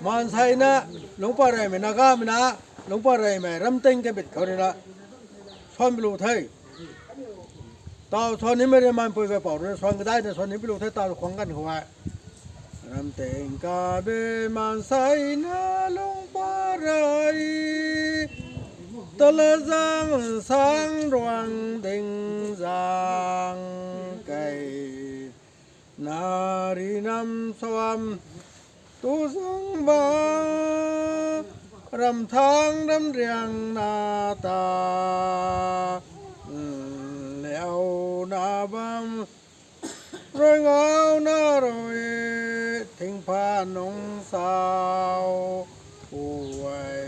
มันใส่นะหลวงพ่อไรไม่นักาไม่นะหลวงพ่อไรไม่รำเต็งแกบิดเขาเลยละซ้อนไปลูกไทยตาซ้อนนี้ไม่ได้มันไปเปล่าเลยซ้อนก็ได้แต่ซ้อนนี้ไปลูกไทยตาขวางกันเขาไว้รำเต็งกาเบมันใส่นะหลวงพ่อไรตะละจังสังรวงดิ่งจังไก่นารีนำสวมตุสังบารำทางรำเรียงนาตาแล้วนาบัมรอยเงาหน้ารอยทิ้งผ้านงสาวป่วย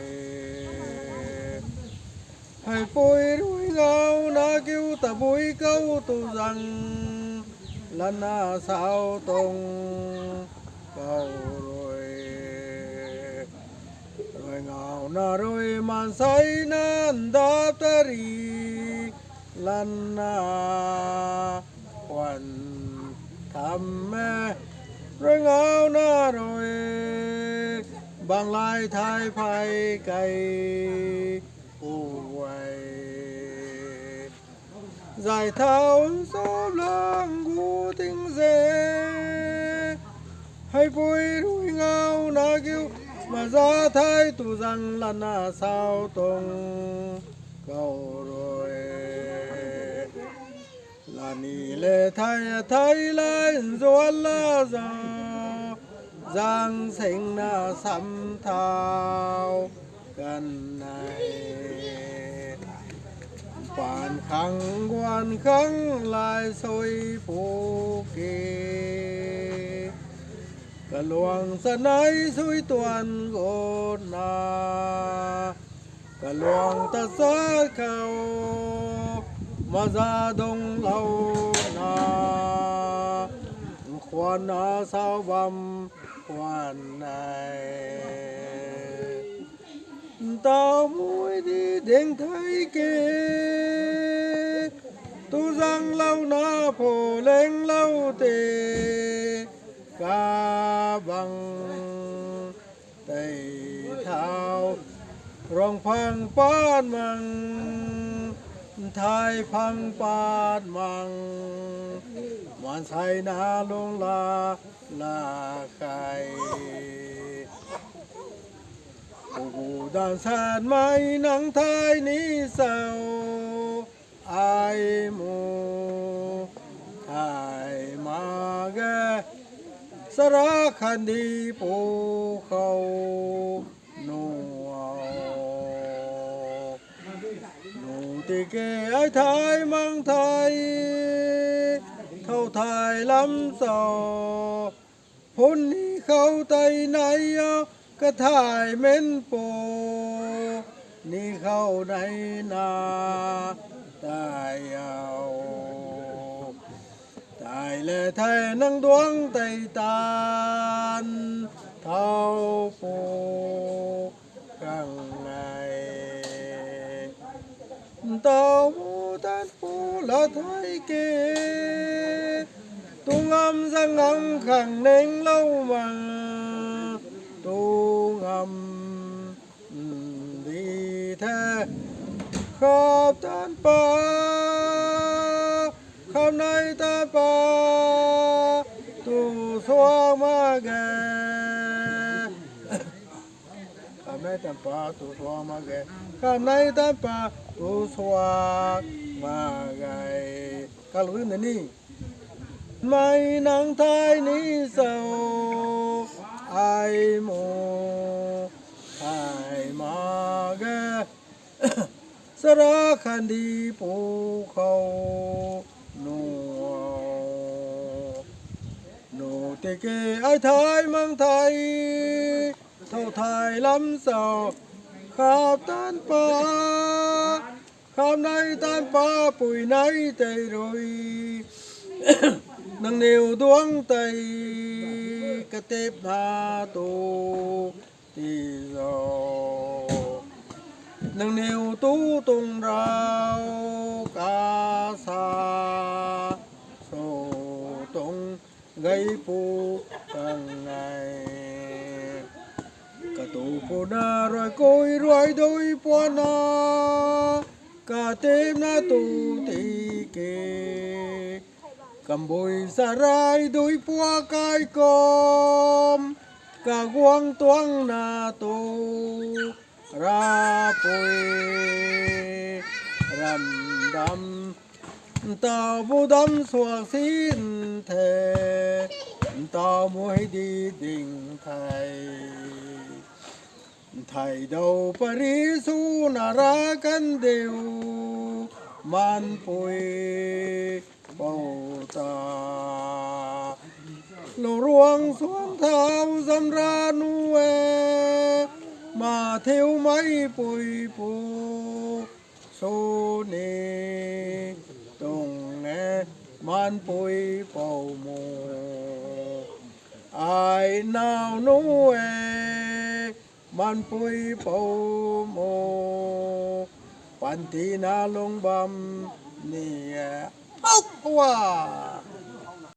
ให้ปุยรวยเงาหน้ากิ้วตะบุยเก้าตุสังละนาสาวตรงเก้ารวยรวยเงาหน้ารวยมันใส่นันดาบตะรีละนาวันทำแม่รวยเงาหน้ารวยบางลายไทยไผ่ไก่ป่วยdài thao số lang gu tinh dê hay vui đuôi ngao na kêu mà ra thái tu rằng là na sao tông cầu rồi là nì lệ thái thái lên doan la gió giang sinh na sắm thao gần này bản khăn quan khăn lại sôi phù kê cả luồng sân ấy suy toàn gột na cả luồng ta xa khao mà ra đông lâu na khoan na sao bầm khoan này tao mũi đi đến thấy kê tu răng lâu na phổ lên lâu tề ca bằng tây thao rong phang pan mang thái phang pan mang man sai na lung la khaiผู้ด่านสานไม้หนังไทยนี้เศร้าไอหมูไทยมาแกสระคันดีปูเขาหนูหนูตีเกไอไทยมังไทยเท่าไทยลำโซพ้นนี้เขาไตไหนก็ถ่ายเม้นโปนี่เข้าในนาตายเอาตายและไทยนั่งดวงไตตานเท่าปูข้างในเต่ามูตันปูละไทยเกตุงอำสังงขังเน่งเล่ามาตุงอำดีแท้ขอบตานป่าคำในตาป่าตูสวงมาแกคำในตาป่าตูสวงมาแกคำในตาป่าตูสวงมาแกกาลขึ้นนี่ไม่นางไทยนี้เศร้าไอโมไทยมาแกสระคันดีปูเขาหนูเตเกไอไทยมังไทยเท่าไทยลำเศร้าขาบตันป่าข้ามในตันป่าปุ๋ยในใจรวยนังนิวดวงไตกระเต็บนาตูตีโซนังนิวตูตุงราวกาซาโซตงไงปูกังไง phụ na rồi côi rồi đôi bùa na cả đêm na tu tì kê cầm bồi sa rai đôi bùa cai com cả quang toang na tu ra bồi rầm đầm tao bu đâm xoa xin thề tao mới đi đình thầy đầu Parisu nara kan đều man pui bầu ta lô ruộng xuống thao dâm ra nuê mà thiếu mấy bùi bù số nê tùng nè man bùi bầu mù ai nào nuê man pui bầu mù pan ti na long bam nia ốc quá